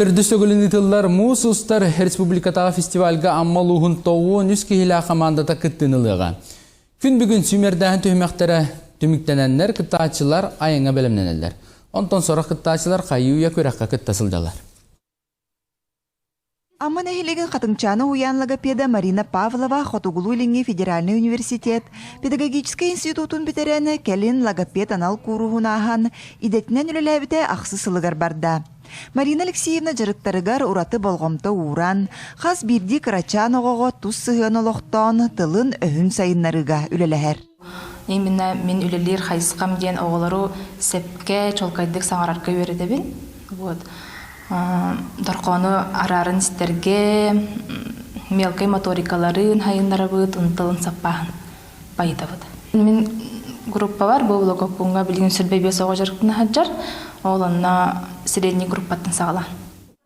Тырдысөгілін итыллар мус ұстар республикатағы фестивальға аммалуғын тоуы нүскейілі командата кыттынылыға. Күн бүгін сүймердәхін түймәқтері түміктененлер кыттачылар айыңа бәлімненелер. Онтан sonra кыттачылар қайуя көрәққа кыттасылдалар. Амман әхилеген қатыңчаны уянлыға педа Марина Павлова Хотугулу-Линги Федеральный университет педагогический институтын бітерені кәлін логопед анал куруғын ахан идетінен үліләбіте ақсы сылығар барда. Марина Алексеевна жарықтарыгар ураты болғымты уран, қас бірді қырачан оғығы тұз сығын олықтан тылын өхін сайынларыға үліләхер. Именно мен үлелер хайысқам ден оғылару сәпке чолқайдық саңарарқа өредебін. Дорқоны арарын істерге мелкай моторикаларын хайынлары бұд, ұнтылын саппағын байыда бұд. Мен группа бар, бұл логопунға білген сүрбебе соға жарықтына хаджар, оланна средний группаттың сағала.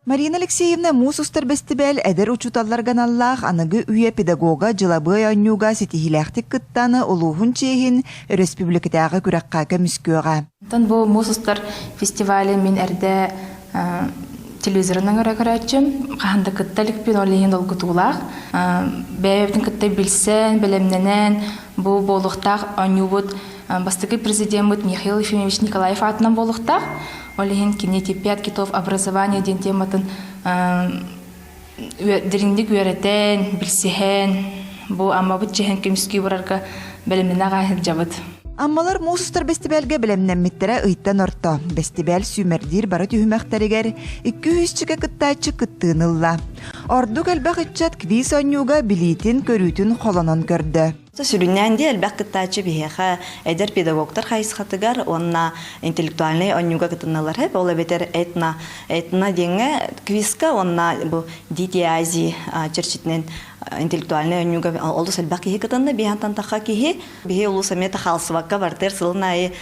Марина Алексеевна мус устар бестибел әдір учуталларған Аллах анығы үйе педагога жылабы айонюға сетихиләқтік кыттаны олуғын чейхін республикатағы күрәққа көміскөға. Бұл мус устар фестивалі мен әрді телевизорынан көрәкірәтчім. Қағында кытталік пен олейін ол күтулақ. Бәйбдің кыттай білсен, білімненен бұл болуқтақ айонюбыд бастығы президент Михаил Ефимович Николаев атынан болуқтақ. Олеген кинети 5 китов образования ден тематын деріндік өретен, білсеген, бұл аммабыт жеген көміскі бұрарға бәлімден ағайық жабыд. Аммалар мусустар бестибелге білемненметтері ыйттан орто. Бестибел сүймердир бары түйімәқтерігер 200 кыттачы кыттынылла. Ордук әлбәқ үтчат квиз онюға билитин көрүтін қоланан көрді. Сүрүннәнде әлбәқ кыттачы бихеха әдер педагогтар хайысқатыгар, онна интеллектуальный онюға кыттыналар хәп, ола бетер этна денге квизка, онна бұл Дити Ази черчитнен интеллектуальный онюға олыс әлбәқ кихе кыттынна, бихантан тақа кихе, бихе олыс әмета қалсываққа бартер сылынайы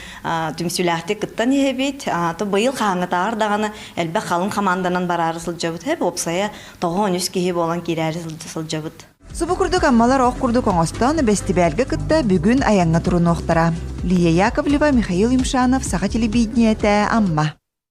түмсүләхті кыттан ехе бет, то бұйыл қаңытағыр дағаны әлбәқ қалын команданан барары сыл жабыт хәп, опсая тоғы өнүс кихе болан керәрі сыл жабыт. Субу күрдік аммалар оқ күрдік оңыстан бестибелге кытта бүгін аяңға тұрын оқтара. Лия Яковлева, Михаил Имшанов, Саха телевидениеті, Амма.